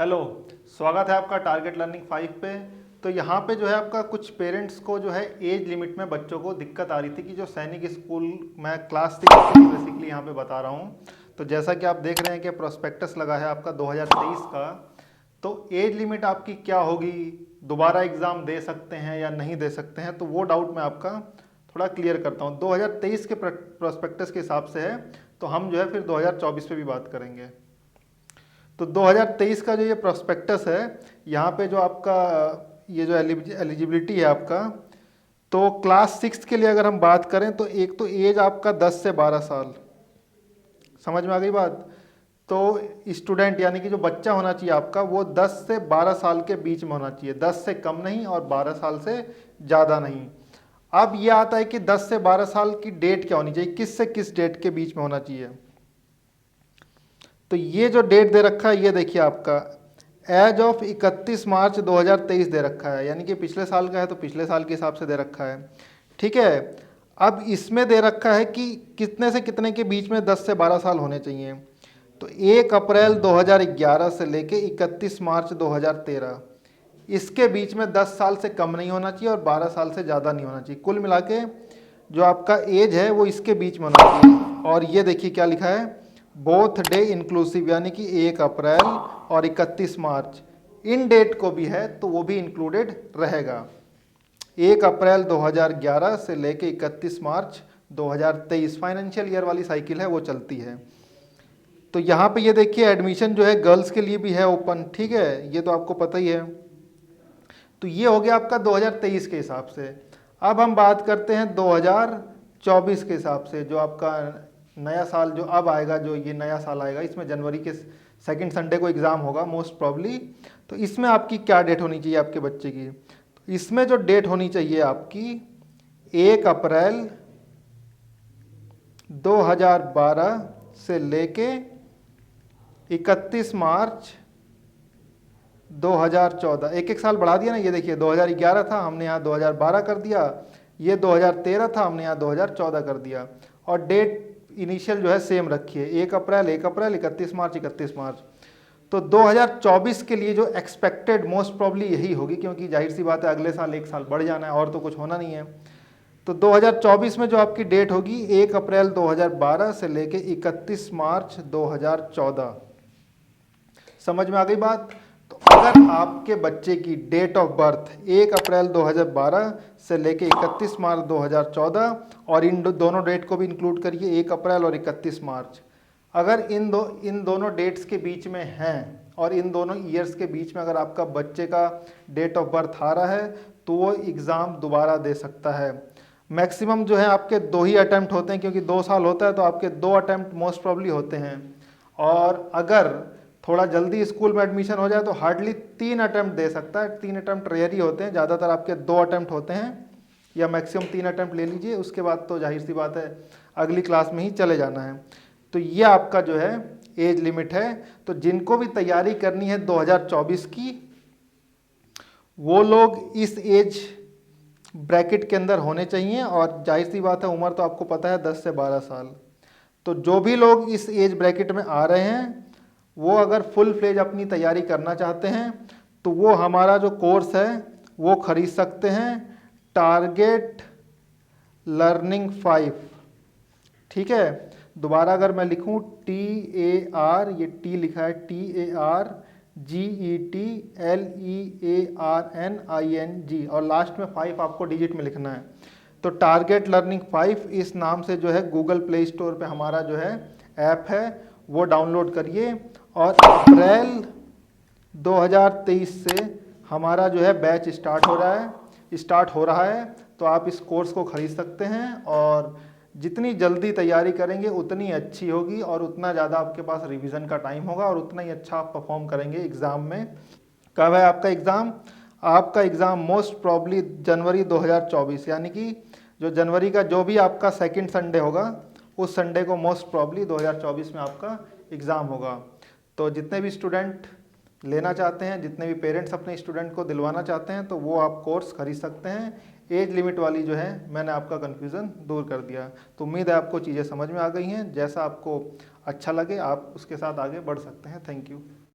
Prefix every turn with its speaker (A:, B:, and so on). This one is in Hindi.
A: हेलो, स्वागत है आपका टारगेट लर्निंग 5 पे। तो यहाँ पे जो है आपका कुछ पेरेंट्स को जो है एज लिमिट में बच्चों को दिक्कत आ रही थी कि जो सैनिक स्कूल मैं क्लास 6 की बेसिकली यहाँ पे बता रहा हूँ। तो जैसा कि आप देख रहे हैं कि प्रोस्पेक्टस लगा है आपका 2023 का, तो एज लिमिट आपकी क्या होगी, दोबारा एग्ज़ाम दे सकते हैं या नहीं दे सकते हैं, तो वो डाउट मैं आपका थोड़ा क्लियर करता हूँ। 2023 के प्रोस्पेक्टस के हिसाब से है, तो हम जो है फिर 2024 पे भी बात करेंगे। तो 2023 का जो ये प्रोस्पेक्टस है, यहाँ पे जो आपका ये जो एलिजिबिलिटी है आपका, तो क्लास 6 के लिए अगर हम बात करें तो एक तो एज आपका 10 से 12 साल, समझ में आ गई बात। तो स्टूडेंट यानी कि जो बच्चा होना चाहिए आपका वो 10 से 12 साल के बीच में होना चाहिए, 10 से कम नहीं और 12 साल से ज़्यादा नहीं। अब ये आता है कि 10 से 12 साल की डेट क्या होनी चाहिए, किस से किस डेट के बीच में होना चाहिए। तो ये जो डेट दे रखा है ये देखिए आपका एज ऑफ 31 मार्च 2023 दे रखा है, यानी कि पिछले साल का है तो पिछले साल के हिसाब से दे रखा है। ठीक है, अब इसमें दे रखा है कि कितने से कितने के बीच में 10 से 12 साल होने चाहिए। तो 1 अप्रैल 2011 से लेके 31 मार्च 2013, इसके बीच में 10 साल से कम नहीं होना चाहिए और 12 साल से ज़्यादा नहीं होना चाहिए। कुल मिला के जो आपका एज है वो इसके बीच में होना चाहिए। और ये देखिए क्या लिखा है, बोथ डे इंक्लूसिव, यानी कि 1 अप्रैल और 31 मार्च, इन डेट को भी है तो वो भी इंक्लूडेड रहेगा। 1 अप्रैल 2011 से लेके 31 मार्च 2023 फाइनेंशियल ईयर वाली साइकिल है वो चलती है। तो यहाँ पे ये देखिए एडमिशन जो है गर्ल्स के लिए भी है ओपन, ठीक है, ये तो आपको पता ही है। तो ये हो गया आपका 2023 के हिसाब से। अब हम बात करते हैं 2024 के हिसाब से, जो आपका नया साल जो अब आएगा, जो ये नया साल आएगा, इसमें जनवरी के सेकंड संडे को एग्ज़ाम होगा मोस्ट प्रॉब्ली। तो इसमें आपकी क्या डेट होनी चाहिए आपके बच्चे की, तो इसमें जो डेट होनी चाहिए आपकी 1 अप्रैल 2012 से लेके 31 मार्च 2014, एक एक साल बढ़ा दिया ना। ये देखिए 2011 था, हमने यहाँ 2012 कर दिया, ये 2013 था, हमने यहाँ 2014 कर दिया। और डेट इनिशियल जो है सेम रखी है, 1 अप्रैल 1 अप्रैल, 31 मार्च 31 मार्च। तो 2024 के लिए जो एक्सपेक्टेड मोस्ट प्रॉब्ली यही होगी, क्योंकि जाहिर सी बात है अगले साल एक साल बढ़ जाना है और तो कुछ होना नहीं है। तो 2024 में जो आपकी डेट होगी 1 अप्रैल 2012 से लेके 31 मार्च 2014। समझ में आ गई बात। तो अगर आपके बच्चे की डेट ऑफ बर्थ 1 अप्रैल 2012 से लेके 31 मार्च 2014, और इन दोनों डेट को भी इंक्लूड करिए 1 अप्रैल और 31 मार्च, अगर इन दोनों डेट्स के बीच में हैं और इन दोनों ईयर्स के बीच में अगर आपका बच्चे का डेट ऑफ बर्थ आ रहा है तो वो एग्ज़ाम दोबारा दे सकता है। मैक्सिमम जो है आपके 2 ही अटैम्प्ट होते हैं, क्योंकि 2 साल होता है तो आपके 2 अटैम्प्ट मोस्ट प्रॉब्ली होते हैं। और अगर थोड़ा जल्दी स्कूल में एडमिशन हो जाए तो हार्डली 3 अटैम्प्ट दे सकता है। 3 अटैम्प्ट रेयर ही होते हैं, ज़्यादातर आपके 2 अटैम्प्ट होते हैं, या मैक्सिमम 3 अटैम्प्ट ले लीजिए। उसके बाद तो जाहिर सी बात है अगली क्लास में ही चले जाना है। तो ये आपका जो है एज लिमिट है। तो जिनको भी तैयारी करनी है 2024 की, वो लोग इस एज ब्रैकेट के अंदर होने चाहिए। और जाहिर सी बात है उम्र तो आपको पता है 10 से 12 साल। तो जो भी लोग इस एज ब्रैकेट में आ रहे हैं वो अगर फुल फ्लेज अपनी तैयारी करना चाहते हैं तो वो हमारा जो कोर्स है वो खरीद सकते हैं, टारगेट लर्निंग 5। ठीक है, दोबारा अगर मैं लिखूं TAR, ये टी लिखा है TARGETLEARNING, और लास्ट में 5 आपको डिजिट में लिखना है। तो टारगेट लर्निंग 5 इस नाम से जो है गूगल प्ले स्टोर पे हमारा जो है ऐप है वो डाउनलोड करिए। और अप्रैल 2023 से हमारा जो है बैच स्टार्ट हो रहा है। तो आप इस कोर्स को खरीद सकते हैं, और जितनी जल्दी तैयारी करेंगे उतनी अच्छी होगी और उतना ज़्यादा आपके पास रिवीजन का टाइम होगा और उतना ही अच्छा आप परफॉर्म करेंगे एग्ज़ाम में। कब है आपका एग्ज़ाम? आपका एग्ज़ाम मोस्ट प्रॉब्ली जनवरी 2024, यानी कि जो जनवरी का जो भी आपका सेकंड संडे होगा उस संडे को मोस्ट प्रॉब्ली 2024 में आपका एग्ज़ाम होगा। तो जितने भी स्टूडेंट लेना चाहते हैं, जितने भी पेरेंट्स अपने स्टूडेंट को दिलवाना चाहते हैं, तो वो आप कोर्स खरीद सकते हैं। एज लिमिट वाली जो है मैंने आपका कन्फ्यूज़न दूर कर दिया। तो उम्मीद है आपको चीज़ें समझ में आ गई हैं। जैसा आपको अच्छा लगे आप उसके साथ आगे बढ़ सकते हैं। Thank you.